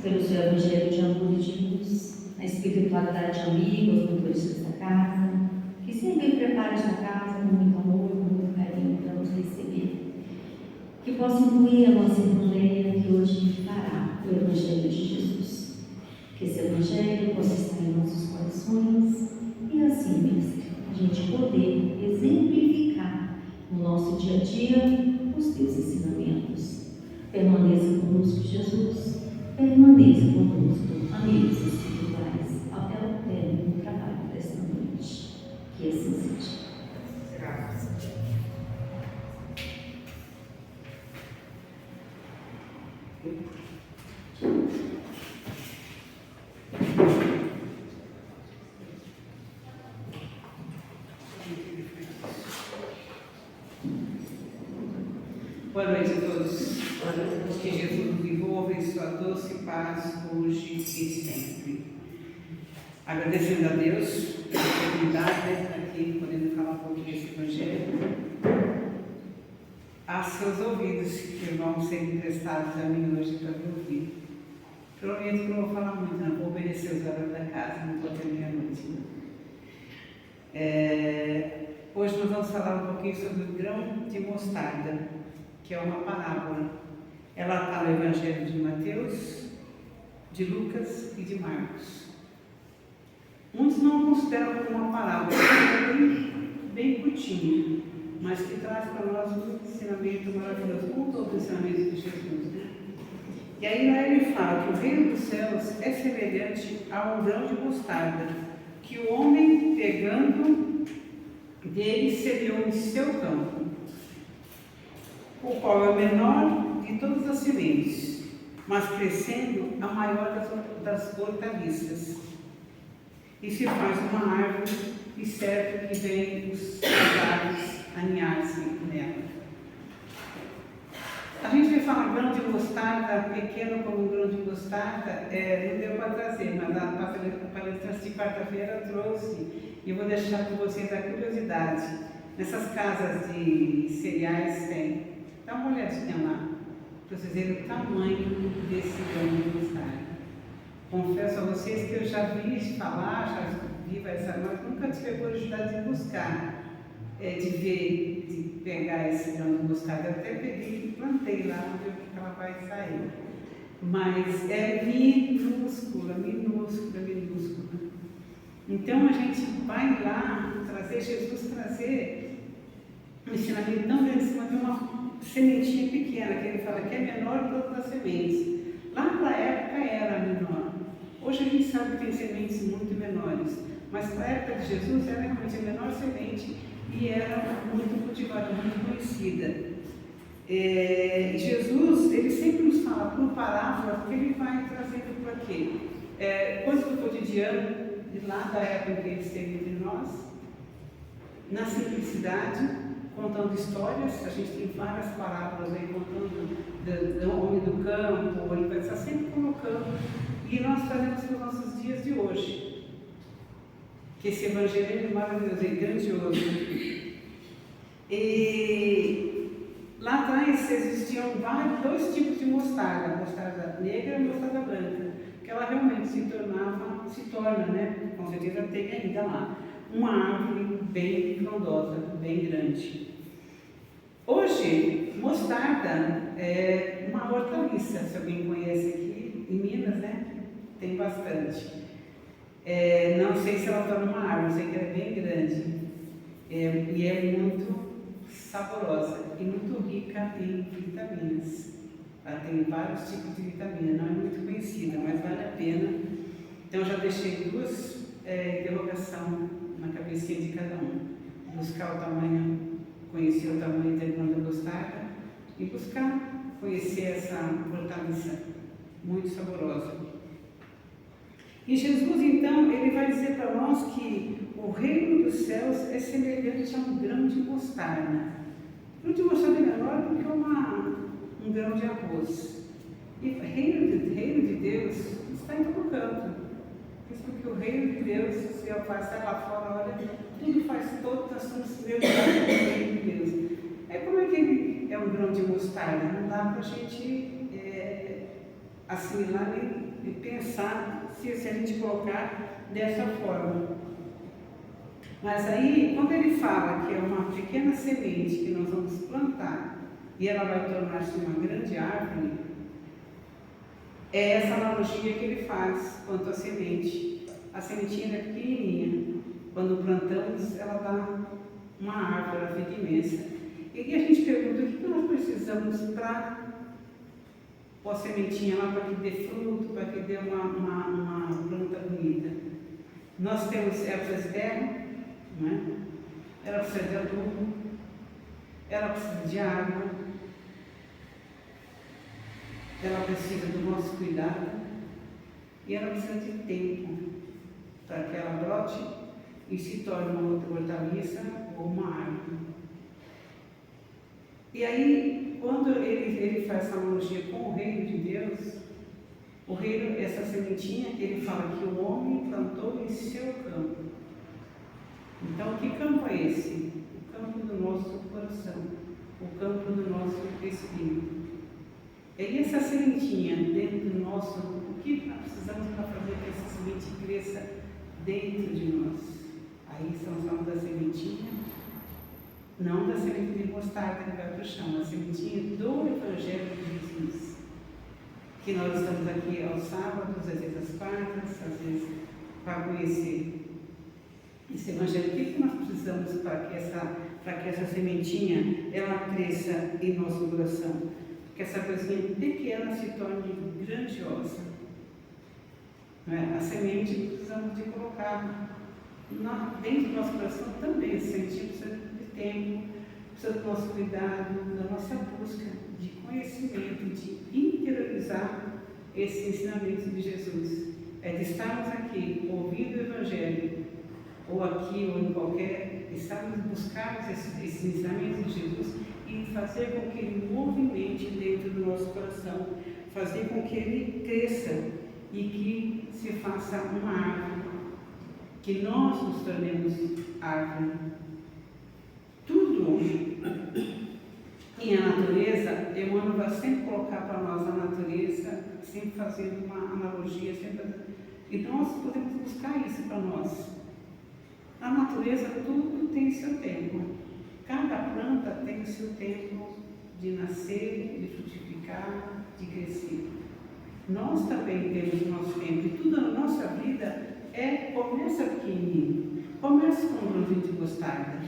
pelo seu evangelho de amor e de luz, a espiritualidade amiga aos motoristas da casa, que sempre prepara esta casa com muito amor, com muito carinho para nos receber. Que possa incluir a nossa irmã Leia, que hoje fará o evangelho de Jesus. Que esse evangelho possa estar em nossos corações e assim, mestre, a gente poder exemplificar no nosso dia a dia os teus ensinamentos. Permaneça conosco, Jesus. Permaneça conosco, amigos espirituais, até o término do trabalho desta noite. Que assim seja. Graças. Boa noite a todos. Que Jesus nos envolva em sua doce paz hoje e sempre. Agradecendo a Deus pela oportunidade de estar aqui, podendo falar um pouco desse Evangelho. A seus ouvidos, que vão ser emprestados a mim hoje para me ouvir. Prometo que não vou falar muito, não vou obedecer os horários da casa, não vou ter meia-noite. Hoje nós vamos falar um pouquinho sobre o grão de mostarda, que é uma parábola. Ela está no Evangelho de Mateus, de Lucas e de Marcos. Muitos não consideram como uma parábola, é bem curtinha, mas que traz para nós um ensinamento maravilhoso, como todo o ensinamento de Jesus, né? E aí lá ele fala que o reino dos céus é semelhante a um grão de mostarda, que o homem, pegando dele, semeou em seu campo, o qual é o menor de todas as sementes, mas crescendo a maior das hortaliças. E se faz uma árvore, e certo que vem os aves aninhar-se nela. A gente fala grão de mostarda, pequeno como um grão de mostarda, não deu para trazer, mas a palestrante de quarta-feira trouxe, e eu vou deixar com vocês a curiosidade. Nessas casas de cereais tem. Dá uma olhadinha lá, para vocês verem o tamanho desse grão de mostarda. Confesso a vocês que eu já vi falar, já vi essa, mas nunca tive a curiosidade de buscar, de ver, de pegar esse grão de mostarda. Eu até peguei e plantei lá, vamos ver o que ela vai sair. Mas é minúscula, minúscula, minúscula. Então a gente vai lá trazer, Jesus trazer um ensinamento tão grande em cima de uma sementinha pequena, que ele fala que é menor que todas as sementes. Lá naquela época era menor. Hoje a gente sabe que tem sementes muito menores, mas para a época de Jesus era realmente a menor semente e era muito cultivada, muito conhecida. Jesus, ele sempre nos fala por parábola, porque ele vai trazendo para quê? Coisas do cotidiano, de lá da época em que ele esteve entre nós, na simplicidade, contando histórias. A gente tem várias parábolas aí contando do homem do campo, ele vai estar sempre colocando, e nós trazemos para os nossos dias de hoje, que esse evangelho é maravilhoso, é grandioso. E lá atrás existiam dois tipos de mostarda, a mostarda negra e a mostarda branca, que ela realmente se torna, né? Com certeza tem ainda lá, uma árvore bem frondosa, bem grande. Hoje, mostarda é uma hortaliça, se alguém conhece aqui, em Minas, né? Tem bastante. Não sei se ela está numa árvore, sei que ela é bem grande. E é muito saborosa e muito rica em vitaminas. Ela tem vários tipos de vitamina, não é muito conhecida, mas vale a pena. Então, eu já deixei duas interrogações na cabecinha de cada um. Buscar o tamanho, conhecer o tamanho da grão da mostarda e buscar conhecer essa hortaliça muito saborosa. E Jesus, então, ele vai dizer para nós que o reino dos céus é semelhante a um grão de mostarda. O grão de mostarda é menor do que um grão de arroz. E o reino de Deus está em todo canto. Isso porque o reino de Deus, se eu passar lá fora, olha, tudo faz todo, nós estamos vivendo o reino de Deus. Como é que ele é um grão de mostarda? Não dá para a gente assimilar e pensar se a gente colocar dessa forma. Mas aí, quando ele fala que é uma pequena semente que nós vamos plantar e ela vai tornar-se uma grande árvore, é essa analogia que ele faz quanto à semente. A sementinha é pequenininha. Quando plantamos, ela dá uma árvore, ela fica imensa. E aí a gente pergunta, o que nós precisamos para pôr a sementinha lá, para que dê fruto, para que dê uma planta bonita? Nós temos ervas verdes, não é? Ela precisa de adubo, ela precisa de água, ela precisa do nosso cuidado e ela precisa de tempo para que ela brote e se torne uma outra hortaliça ou uma árvore. E aí, quando ele faz essa analogia com o reino de Deus, o reino, essa sementinha, ele fala que o homem plantou em seu campo. Então, que campo é esse? O campo do nosso coração, o campo do nosso espírito. E essa sementinha dentro do nosso, o que nós precisamos para fazer que essa semente cresça dentro de nós? Aí estamos falando da sementinha, não da semente de mostarda que vai para o chão, a sementinha do Evangelho de Jesus. Que nós estamos aqui aos sábados, às vezes às quartas, às vezes para conhecer esse Evangelho. O que nós precisamos para que essa sementinha ela cresça em nosso coração? Que essa coisinha pequena se torne grandiosa. Não é? A semente precisamos de colocar dentro do nosso coração também. Esse sementinho precisa de tempo, precisa do nosso cuidado, da nossa busca de conhecimento, de interiorizar esse ensinamento de Jesus. É de estarmos aqui ouvindo o Evangelho, ou aqui ou em qualquer, estarmos buscarmos esses ensinamentos de Jesus e fazer com que ele movimente dentro do nosso coração, fazer com que ele cresça e que se faça uma árvore, que nós nos tornemos árvore. Tudo em a natureza, Emmanuel vai sempre colocar para nós a natureza, sempre fazendo uma analogia, e nós podemos buscar isso para nós. A natureza, tudo tem seu tempo. Cada planta tem o seu tempo de nascer, de frutificar, de crescer. Nós também temos o nosso tempo, e tudo na nossa vida começa pequenininho. Começa com um grãozinho de mostarda.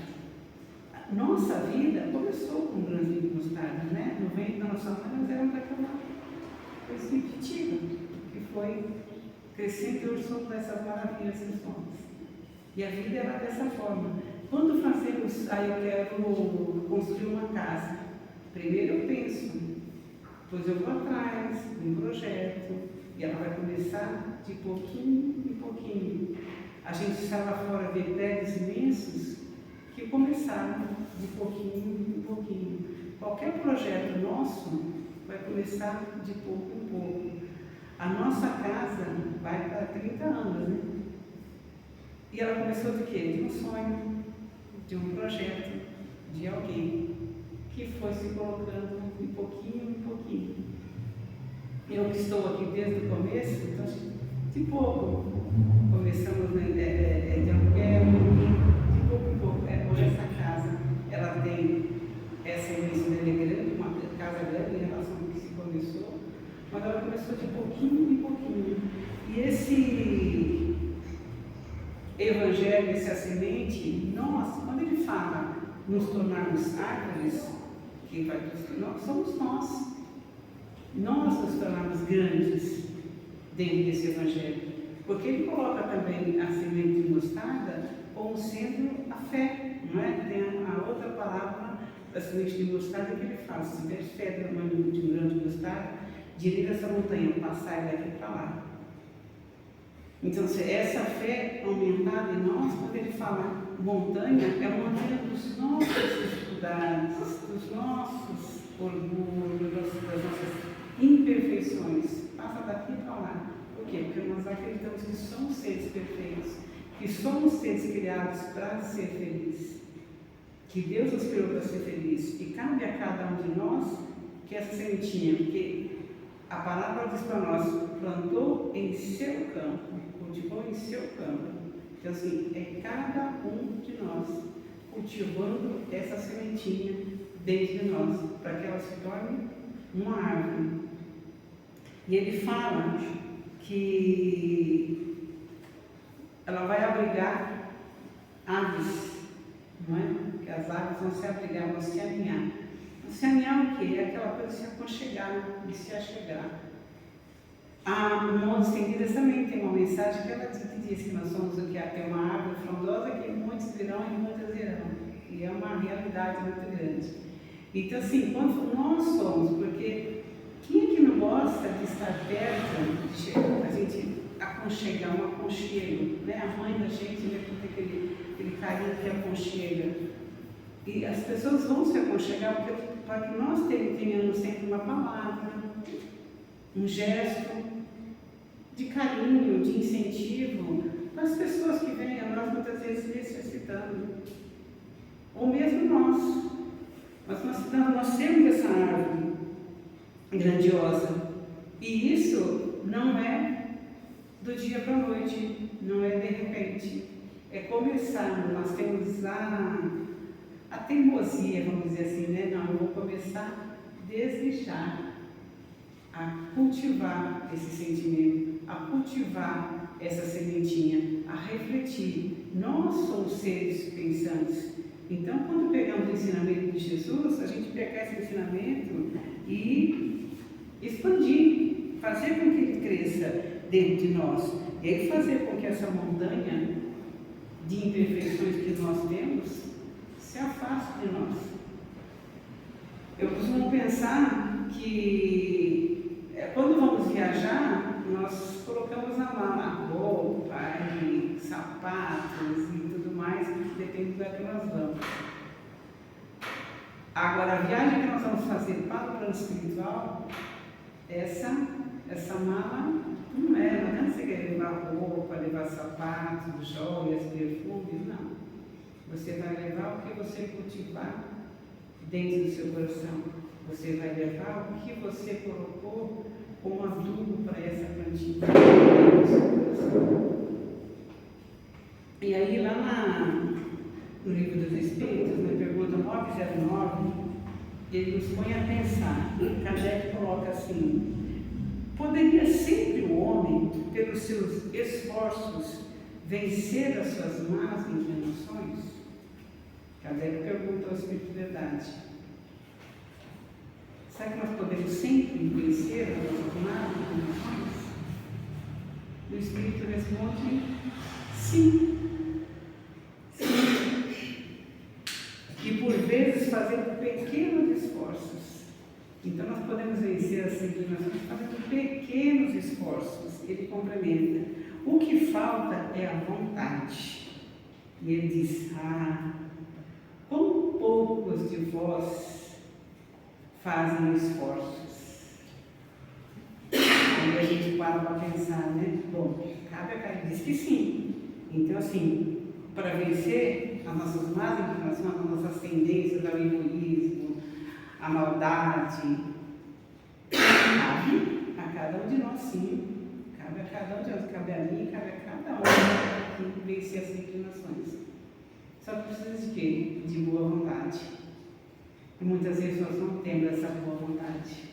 Nossa vida começou com um grãozinho de mostarda, né? No ventre da nossa mãe nós éramos aquela coisinha pequena, que foi crescendo e hoje somos essas maravilhas que somos. E a vida era dessa forma. Quando fazemos, aí eu quero construir uma casa, primeiro eu penso, depois eu vou atrás de um projeto, e ela vai começar de pouquinho em pouquinho. A gente sai lá fora ver prédios imensos que começaram de pouquinho em pouquinho. Qualquer projeto nosso vai começar de pouco em pouco. A nossa casa vai para 30 anos, né? E ela começou de quê? De um sonho, de um projeto, de alguém que foi se colocando de pouquinho em pouquinho. Eu que estou aqui desde o começo, então, de pouco, começamos de aluguel, de pouco em pouco. Hoje essa casa, ela tem, essa imensa dele é grande, uma casa grande em relação ao que se começou, mas ela começou de pouquinho em pouquinho. E esse Evangelho, essa semente, nós, quando ele fala nos tornarmos árvores, quem vai nós somos nós. Nós nos tornarmos grandes dentro desse Evangelho. Porque ele coloca também a semente de mostarda como sendo a fé, não é? Tem a outra palavra da semente de mostarda que ele fala: se tiver fé do tamanho de um grão de mostarda, direi essa montanha, passar daqui para lá. Então, se essa fé aumentada em nós, quando ele fala montanha, é uma montanha dos nossas dificuldades, dos nossos orgulhos, das nossas imperfeições. Passa daqui para lá. Por quê? Porque nós acreditamos que somos seres perfeitos, que somos seres criados para ser felizes, que Deus nos criou para ser feliz. E cabe a cada um de nós que essa sementinha, porque A palavra diz para nós: plantou em seu campo, cultivou em seu campo. Então, assim, é cada um de nós cultivando essa sementinha dentro de nós, para que ela se torne uma árvore. E ele fala que ela vai abrigar aves, não é? Que as aves vão se abrigar, vão se aninhar. Se aninhar o quê? É aquela coisa de se aconchegar, de se achegar. A Montes Tendidas também tem uma mensagem que ela diz que nós somos o que? Tem uma árvore frondosa que muitos virão e muitas virão. E é uma realidade muito grande. Então, assim, quando nós somos, porque quem é que não gosta de estar perto, de chegar, a gente aconchegar, um aconchego, né? A mãe da gente, né, tem aquele carinho que aconchega. E as pessoas vão se aconchegar para que nós tenhamos sempre uma palavra, um gesto de carinho, de incentivo para as pessoas que vêm a nós muitas vezes necessitando. Ou mesmo nós. Mas nós temos essa árvore grandiosa. E isso não é do dia para a noite, não é de repente. É começar, nós temos a teimosia, vamos dizer assim, né? Não, eu vou começar desde já a cultivar esse sentimento, a cultivar essa sementinha, a refletir. Nós somos seres pensantes. Então, quando pegamos o ensinamento de Jesus, a gente pegar esse ensinamento e expandir, fazer com que ele cresça dentro de nós. E aí fazer com que essa montanha de imperfeições que nós temos se afaste de nós. Eu costumo pensar que quando vamos viajar, nós colocamos na mala roupa, sapatos e tudo mais, depende do lugar que nós vamos. Agora, a viagem que nós vamos fazer para o plano espiritual, essa mala não é você quer levar roupa, levar sapatos, joias, perfumes, não. Você vai levar o que você cultivar dentro do seu coração. Você vai levar o que você colocou como adubo para essa plantinha dentro do seu coração. E aí, lá no Livro dos Espíritos, na pergunta 909, ele nos põe a pensar. Kardec coloca assim: poderia sempre o homem, pelos seus esforços, vencer as suas más inclinações? Kardec pergunta ao Espírito de Verdade: será que nós podemos sempre vencer as nossas más inclinações? O Espírito responde: sim. E por vezes fazendo pequenos esforços. Então nós podemos vencer as inclinações fazendo pequenos esforços. Ele complementa: o que falta é a vontade. E ele diz: quão poucos de vós fazem esforços. Aí a gente para pensar, né? Bom, cabe a cara, diz que sim. Então, assim, para vencer as nossas más inclinações, as nossas tendências ao egoísmo, à maldade, cabe a cada um de nós, sim. Cabe a cada um de nós, cabe a mim, cabe a cada um que vencer as inclinações. Só que precisa de quê? De boa vontade. E muitas vezes nós não temos essa boa vontade,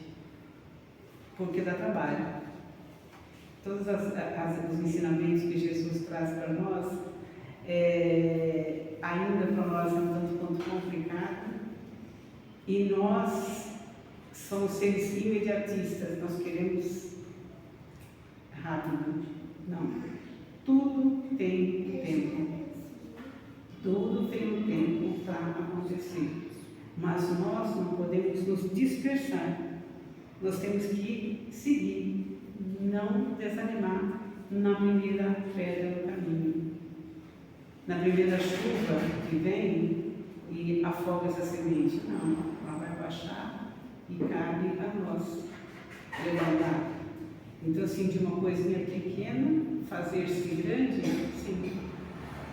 porque dá trabalho. Todos os ensinamentos que Jesus traz para nós, ainda para nós é um tanto quanto complicado, e nós somos seres imediatistas, nós queremos rápido. Não, tudo tem um tempo. Tudo tem um tempo para acontecer, mas nós não podemos nos dispersar. Nós temos que seguir, não desanimar na primeira pedra do caminho, na primeira chuva que vem e afoga essa semente. Não, ela vai baixar e cabe a nós levantar. Então, assim, de uma coisinha pequena fazer-se grande, sim.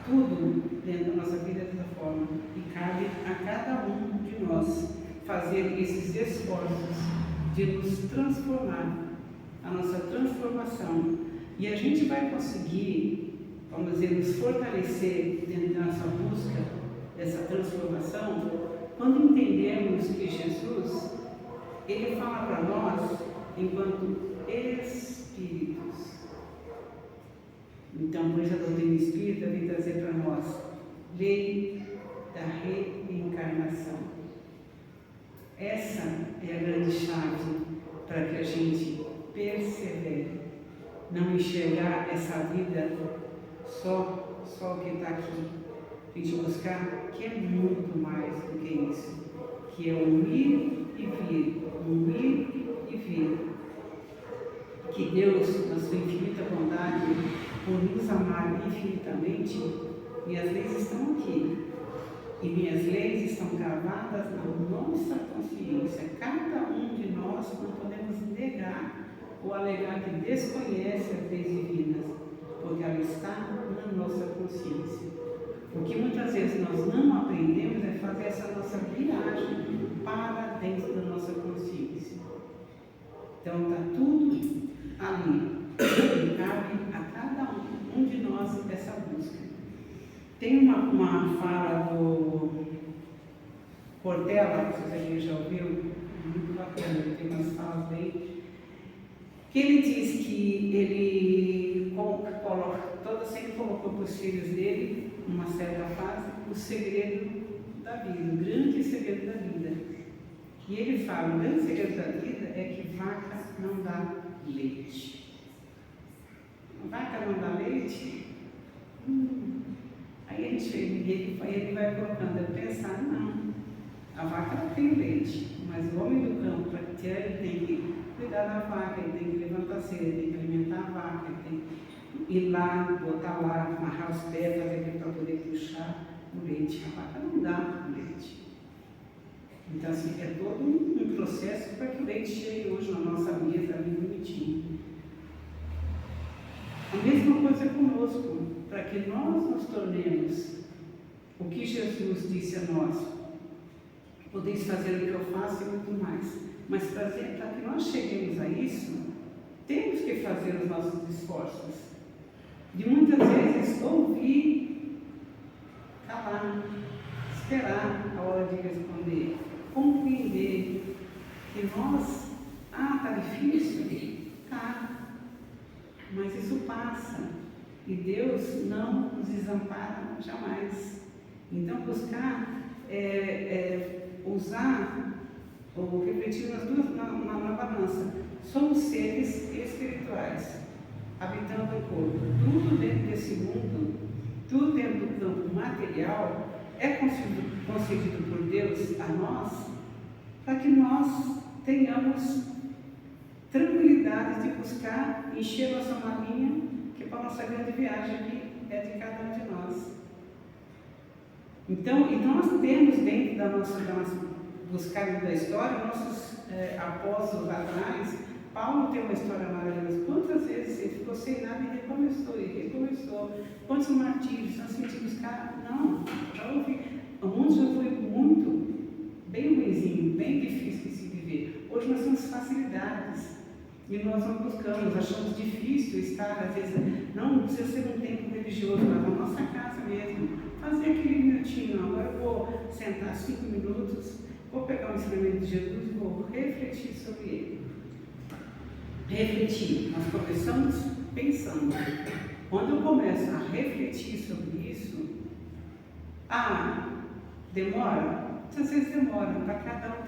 Tudo dentro da nossa vida é dessa forma. E cabe a cada um de nós fazer esses esforços de nos transformar a nossa transformação. E a gente vai conseguir, vamos dizer, nos fortalecer dentro da nossa busca dessa transformação, quando entendermos que Jesus, Ele fala para nós enquanto espíritos. Então, por isso a doutrina espírita vem trazer para nós lei da reencarnação. Essa é a grande chave para que a gente persevere. Não enxergar essa vida só o que está aqui. A gente buscar que é muito mais do que isso. Que é um ir e vir. Um ir e vir. Que Deus, na sua infinita bondade, por nos amar infinitamente, minhas leis estão aqui. E minhas leis estão gravadas na nossa consciência. Cada um de nós não podemos negar ou alegar que desconhece as leis divinas, porque ela está na nossa consciência. O que muitas vezes nós não aprendemos é fazer essa nossa viagem para dentro da nossa consciência. Então está tudo ali. E cabe a cada um de nós essa busca. Tem uma fala do Cortella, que você já ouviu, muito bacana, tem umas falas bem, que ele diz que ele sempre colocou para os filhos dele, numa certa fase, o segredo da vida, o grande segredo da vida. E ele fala, o grande segredo da vida é que vaca não dá leite. Vaca não dá leite? Aí ele vai colocando, eu pensar, não, a vaca não tem leite, mas o homem do campo, para ter, ele tem que cuidar da vaca, ele tem que levantar cedo, ele tem que alimentar a vaca, ele tem que ir lá, botar lá, amarrar os pés, fazer para poder puxar o leite. A vaca não dá leite. Então, assim, é todo um processo para que o leite chegue hoje na nossa mesa, ali bonitinho. A mesma coisa conosco, para que nós nos tornemos o que Jesus disse a nós. Podeis fazer o que eu faço e muito mais. Mas para que nós cheguemos a isso, temos que fazer os nossos esforços. De muitas vezes ouvir, calar, esperar a hora de responder, compreender que nós, está difícil, tá, mas isso passa e Deus não nos desampara jamais. Então buscar usar ou refletir nas duas na balança. Somos seres espirituais, habitando o corpo. Tudo dentro desse mundo, tudo dentro do campo material é concedido por Deus a nós para que nós tenhamos tranquilidade de buscar encher nossa malinha, que é para a nossa grande viagem, que é de cada um de nós. Então, nós temos dentro da nossa buscar da história, nossos apóstolos atrás. Paulo tem uma história maravilhosa. Quantas vezes ele ficou sem nada e recomeçou? Quantos martírios nós sentimos, cara? Não, já ouvi. O mundo já foi muito, bem ruimzinho, bem difícil de se viver. Hoje nós temos facilidades e nós não buscamos, achamos difícil estar, às vezes, não precisa ser um tempo religioso, mas na nossa casa mesmo. Fazer aquele minutinho, agora eu vou sentar 5 minutos, vou pegar o ensinamento de Jesus e vou refletir sobre ele. Refletir, nós começamos pensando. Quando eu começo a refletir sobre isso, demora? Muitas vezes demora, para cada um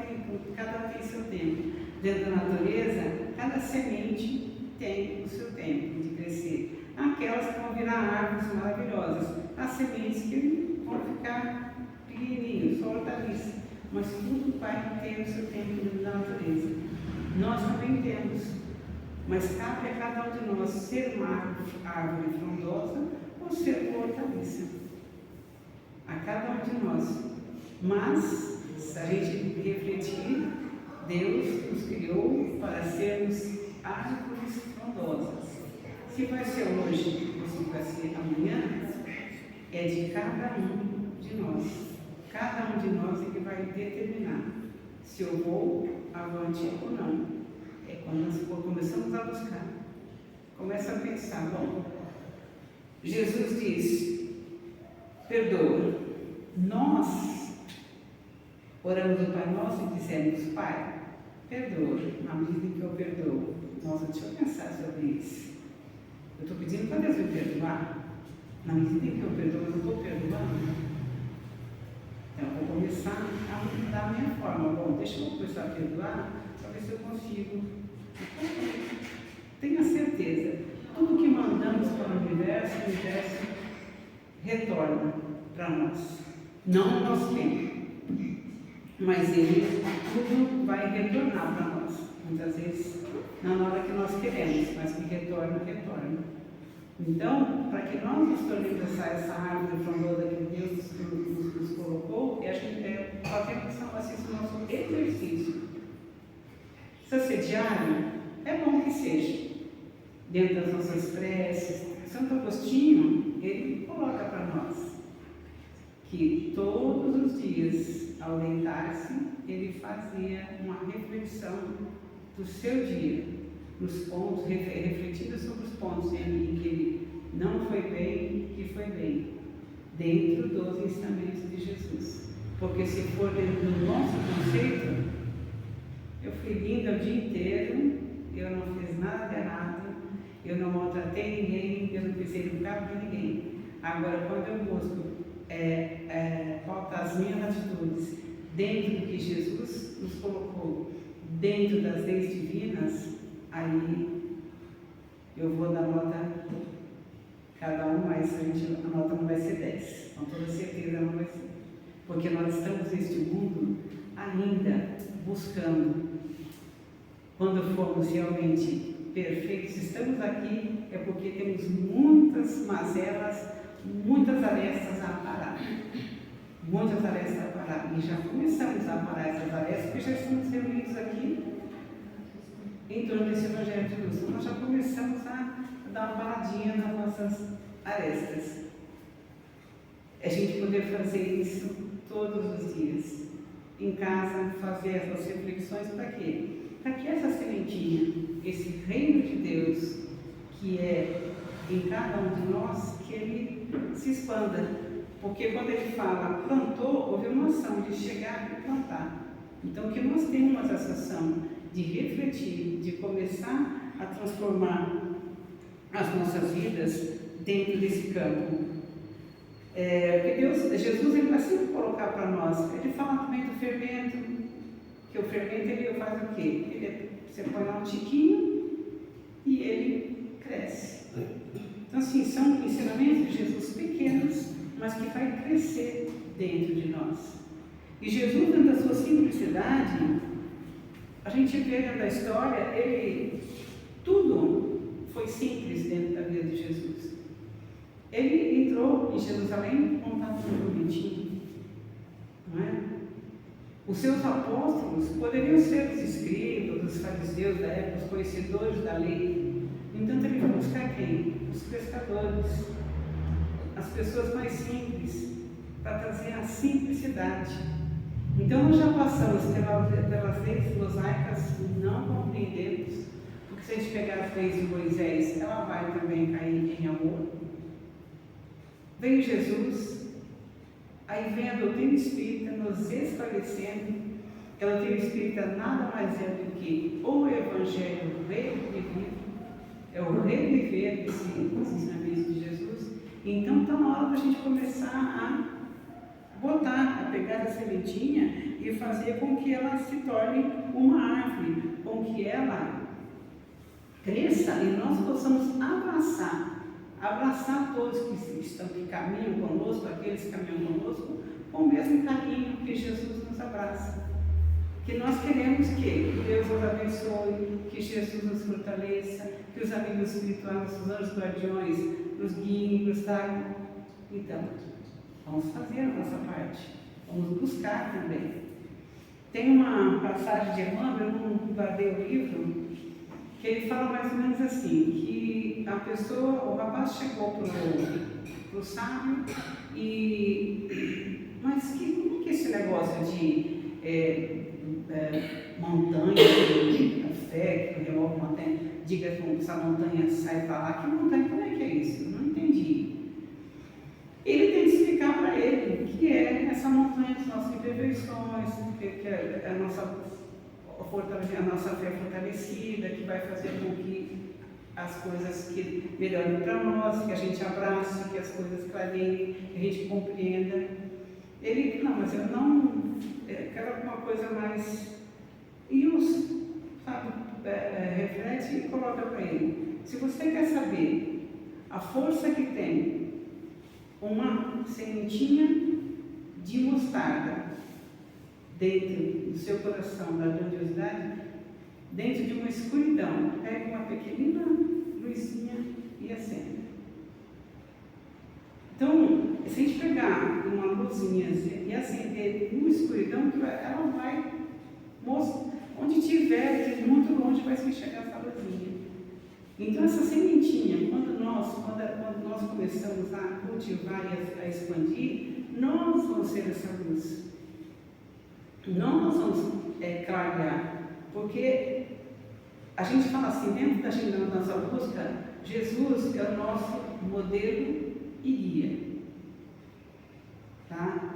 tem seu tempo. Dentro da natureza, cada semente tem o seu tempo de crescer. Aquelas que vão virar árvores maravilhosas, as sementes que vão ficar pequenininhas, só hortaliças, mas tudo vai ter o seu tempo dentro da natureza. Nós também temos, mas cabe a cada um de nós ser uma árvore frondosa ou ser uma hortaliça. A cada um de nós. Mas, se a gente refletir, Deus nos criou para sermos árvores frondosas. Se vai ser hoje ou se vai ser amanhã, é de cada um de nós. Cada um de nós é que vai determinar se eu vou avante ou não. É quando nós começamos a buscar, começa a pensar, bom, Jesus diz, perdoa. Nós oramos o Pai Nosso e dizemos, Pai, perdoa, na medida que eu perdoo. Nossa, deixa eu pensar sobre isso. Eu estou pedindo para Deus me perdoar. Na medida que eu perdoo, eu não estou perdoando. Então, eu vou começar a mudar a minha forma. Bom, deixa eu começar a perdoar, para ver se eu consigo. Então, tenha certeza, tudo que mandamos para o universo retorna para nós. Não o nosso tempo, mas ele tudo vai retornar para nós. Muitas vezes, não na hora que nós queremos, mas que retorna. Então, para que nós nos tornemos essa árvore frondosa que Deus nos colocou, a gente fazemos assim, o nosso exercício. Se ser diário, é bom que seja. Dentro das nossas preces, Santo Agostinho, ele coloca para nós que todos os dias, ao deitar-se, ele fazia uma reflexão do seu dia, nos pontos, refletindo sobre os pontos em que ele não foi bem e que foi bem, dentro dos ensinamentos de Jesus. Porque se for dentro do nosso conceito, eu fui linda o dia inteiro, eu não fiz nada de errado, eu não maltratei ninguém, eu não pisei no carro de ninguém. Agora, quando eu busco pautar as minhas atitudes dentro do que Jesus nos colocou, dentro das leis divinas, aí eu vou dar nota, cada um mais, a nota não vai ser 10, com toda certeza não vai ser. Porque nós estamos neste mundo ainda buscando, quando formos realmente perfeitos, estamos aqui é porque temos muitas mazelas, muitas arestas a parar. Muitas arestas a parar. E já começamos a parar essas arestas, porque já estamos reunidos aqui em torno desse Evangelho de Luz. Então, nós já começamos a dar uma paradinha nas nossas arestas. A gente poder fazer isso todos os dias. Em casa, fazer essas reflexões para quê? Para que essa sementinha, esse reino de Deus, que é em cada um de nós, que ele se expanda. Porque quando ele fala plantou, houve uma ação de chegar e plantar. Então, que nós tenhamos essa ação de refletir, de começar a transformar as nossas vidas dentro desse campo. Porque Jesus ele vai sempre colocar para nós. Ele fala também do fermento, que o fermento ele faz o quê? Você põe lá um tiquinho e ele cresce. Então, assim, são ensinamentos de Jesus pequenos, mas que vai crescer dentro de nós. E Jesus, dentro da sua simplicidade, a gente vê dentro da história, tudo foi simples dentro da vida de Jesus. Ele entrou em Jerusalém com um bonitinho, não é? Os seus apóstolos poderiam ser os escribas, os fariseus da época, os conhecedores da lei. No entanto, ele foi buscar quem? Os pescadores, as pessoas mais simples, para trazer a simplicidade. Então, nós já passamos pelas leis mosaicas, não compreendemos, porque se a gente pegar as leis de Moisés, ela vai também cair em amor. Veio Jesus, aí vem a doutrina espírita nos esclarecendo que a doutrina espírita nada mais é do que o Evangelho revivido, é o reviver desses ensinamentos de Jesus. Então está na hora da gente começar a botar, a pegar essa sementinha e fazer com que ela se torne uma árvore, com que ela cresça e nós possamos abraçar todos que caminham conosco, aqueles que caminham conosco, com o mesmo carinho que Jesus nos abraça. Que nós queremos que Deus nos abençoe, que Jesus nos fortaleça, que os amigos espirituais, os anjos guardiões, nos guiem, nos tragam. Então, vamos fazer a nossa parte, vamos buscar também. Tem uma passagem de Emmanuel, eu não guardei o livro, que ele fala mais ou menos assim, que a pessoa, o rapaz chegou para o sábio mas como que esse negócio de montanha, a fé, que remove montanha, diga que essa montanha sai para lá, que montanha, como é que é isso? Eu não entendi. Ele tem que explicar para ele que é essa montanha das nossas imperfeições, que é a nossa fé fortalecida, que vai fazer com que as coisas que melhorem para nós, que a gente abrace, que as coisas clareiem, que a gente compreenda. Ele, não, mas eu não quero alguma coisa mais. E os, sabe, reflete e coloca para ele. Se você quer saber a força que tem uma sementinha de mostarda dentro do seu coração, da grandiosidade, dentro de uma escuridão, pega uma pequenina luzinha e acende. Então, se a gente pegar uma luzinha e acender numa escuridão, ela vai mostrar, onde tiver, muito longe vai se enxergar essa luzinha. Então, essa sementinha, quando nós começamos a cultivar e a expandir, nós vamos ser essa luz. Nós vamos clarear, porque a gente fala assim, dentro da nossa busca, Jesus é o nosso modelo e guia. Tá?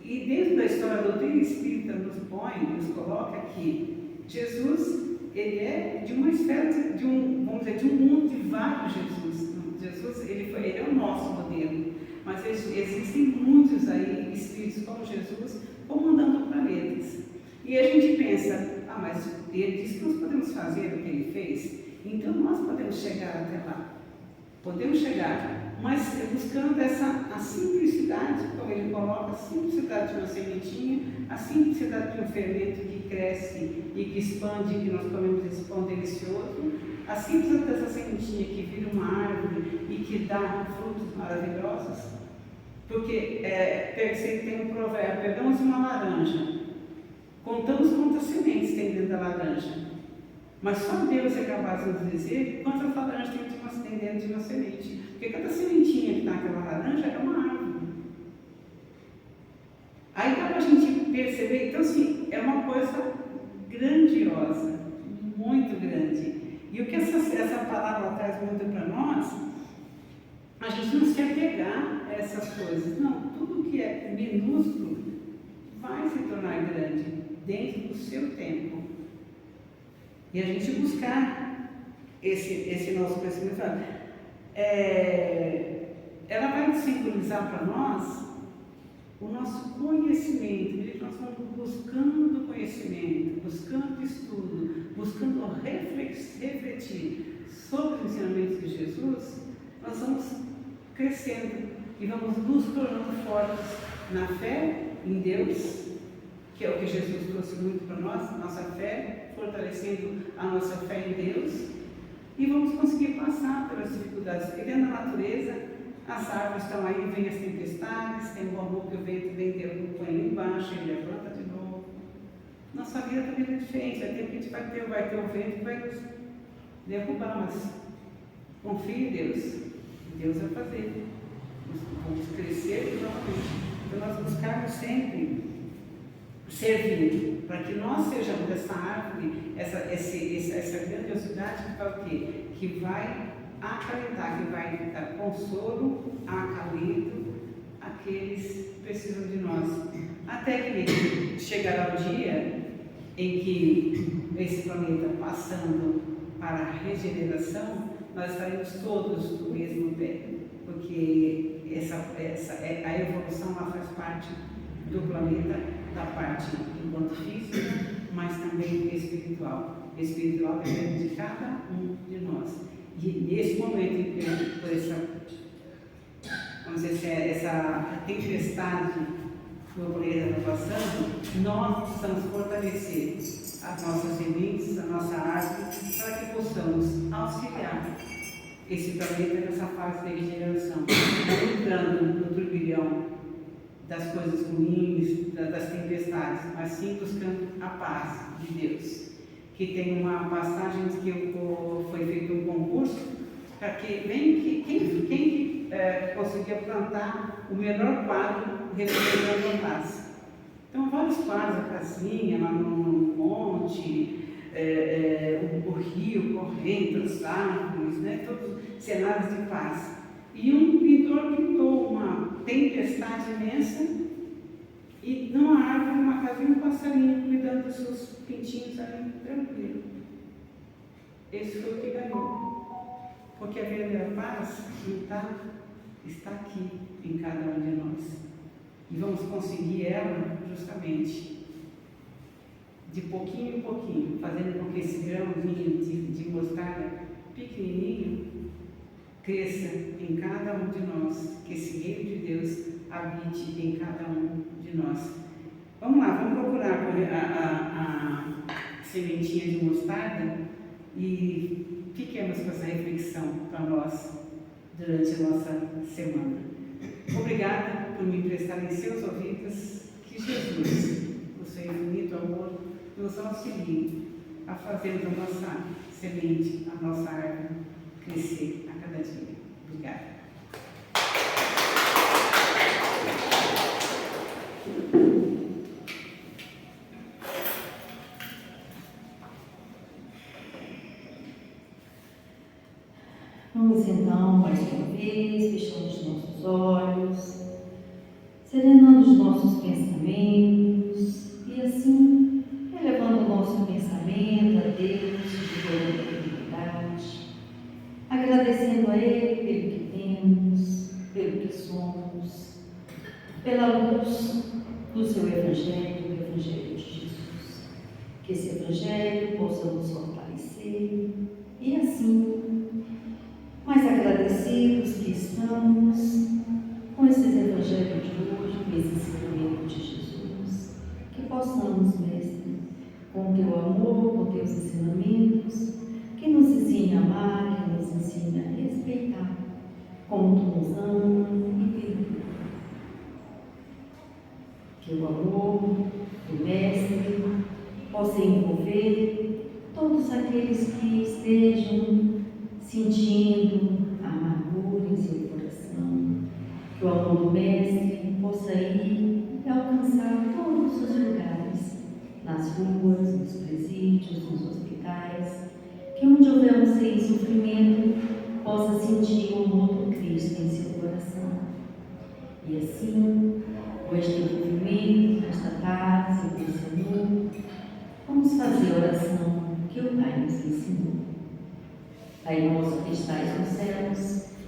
E dentro da história da doutrina espírita nos coloca que Jesus, ele é de uma esfera, vamos dizer, de um mundo de vários Jesus. Jesus, ele é o nosso modelo, mas existem muitos aí espíritos como Jesus comandando planetas. E a gente pensa, mas ele disse que nós podemos fazer o que ele fez, então nós podemos chegar até lá. Podemos chegar, mas buscando a simplicidade, como ele coloca, a simplicidade de uma sementinha, a simplicidade de um fermento que cresce e que expande, que nós comemos esse pão delicioso, a simplicidade dessa sementinha que vira uma árvore e que dá frutos maravilhosos. Porque você tem um provérbio, pegamos uma laranja, contamos quantas sementes tem dentro da laranja, mas só Deus é capaz de nos dizer quantas laranjas tem dentro de uma semente, porque cada sementinha que está naquela laranja é uma árvore. Aí dá para a gente perceber, então assim, é uma coisa grandiosa, muito grande. E o que essa palavra traz muito para nós, a gente não se quer pegar essas coisas, não, tudo que é minúsculo vai se tornar grande dentro do seu tempo. E a gente buscar esse nosso crescimento, ela vai simbolizar para nós o nosso conhecimento. Nós vamos buscando conhecimento, buscando estudo, buscando refletir sobre os ensinamentos de Jesus, nós vamos crescendo e vamos nos tornando fortes na fé em Deus, que é o que Jesus trouxe muito para nós, nossa fé, fortalecendo a nossa fé em Deus, e vamos conseguir passar pelas dificuldades, porque dentro da natureza, as árvores estão aí, vem as tempestades, tem o bambu que o vento vem, põe lá embaixo, ele levanta de novo. Nossa vida também é diferente, vai ter que a gente vai ter o vento que vai nos derrubar, mas confie em Deus, Deus vai fazer, nós vamos crescer novamente. Então nós buscarmos sempre servir, para que nós sejamos essa árvore, essa grandiosidade que vai o quê? Que vai acalentar, que vai dar consolo, acalento àqueles que precisam de nós. Até que chegará o dia em que esse planeta passando para a regeneração, nós estaremos todos do mesmo pé, porque a evolução ela faz parte do planeta, da parte enquanto física, mas também espiritual. Espiritual depende de cada um de nós. E nesse momento em que, por essa tempestade que o planeta está passando, nós precisamos fortalecer as nossas sementes, a nossa árvore, para que possamos auxiliar esse planeta nessa fase de regeneração, entrando no turbilhão das coisas ruins, das tempestades, mas sim buscando a paz de Deus. Que tem uma passagem que foi feito um concurso para que quem conseguia plantar o melhor quadro recebia uma taça. Então, vários quadros, a casinha lá no monte, o rio correndo, as árvores, né? Todos cenários de paz. E um pintor pintou uma tempestade imensa e numa árvore, numa casinha, um passarinho cuidando dos seus pintinhos ali, tranquilo. Esse foi o que ganhou. Porque a verdadeira paz está aqui em cada um de nós. E vamos conseguir ela justamente de pouquinho em pouquinho, fazendo com que esse grãozinho de mostarda pequenininho cresça em cada um de nós, que esse reino de Deus habite em cada um de nós. Vamos lá, vamos procurar a sementinha de mostarda e fiquemos com essa reflexão para nós durante a nossa semana. Obrigada por me emprestarem seus ouvidos. Que Jesus, o seu infinito amor, nos auxilie a fazermos a nossa semente, a nossa árvore crescer a cada dia. Obrigada. Vamos então, mais uma vez, fechando os nossos olhos, serenando os nossos pensamentos e assim elevando o nosso pensamento a Deus de toda a dignidade, agradecendo a Ele pelo que temos, pelo que somos, pela luz do seu Evangelho, do Evangelho de Jesus. Que esse Evangelho possa nos fortalecer e assim, mais agradecidos que estamos com esses evangelhos de hoje, com esse ensinamento de Jesus, que possamos, Mestre, com o teu amor, com teus ensinamentos, que nos ensine a amar, que nos ensine a respeitar, como tu nos ama e perdoa. Que o amor do Mestre possa envolver todos aqueles que estejam sentindo a amargura em seu coração, que o amor do Mestre possa ir e alcançar todos os lugares, nas ruas, nos presídios, nos hospitais, que onde houver um ser em sofrimento, possa sentir o amor do Cristo em seu coração. E assim, com este envolvimento, com esta paz e com esse amor, vamos fazer a oração que o Pai nos ensinou. Pai nosso que estais nos céus,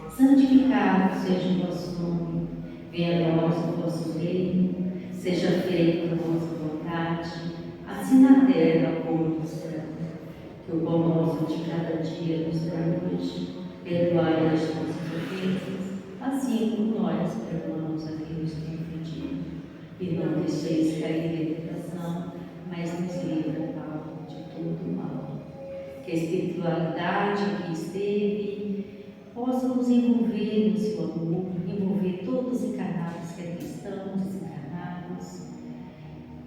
santificado seja o vosso nome. Venha a nós o vosso reino, seja feita a vossa vontade, assim na terra como no céu. Que o pão nosso de cada dia nos dá hoje, perdoai as nossas ofensas, assim como nós perdoamos a quem nos tem ofendido. E não deixeis cair em tentação, mas nos livra de todo mal. Que a espiritualidade que esteve possa nos envolver no seu amor, envolver todos os encarnados que aqui estão, desencarnados,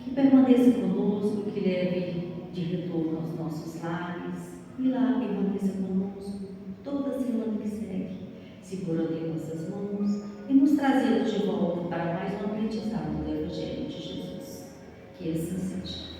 que permaneça conosco, que leve de retorno aos nossos lares e lá permaneça conosco toda semana que segue, segurando em nossas mãos e nos trazendo de volta para mais um aprendizado do Evangelho de Jesus. Que assim seja.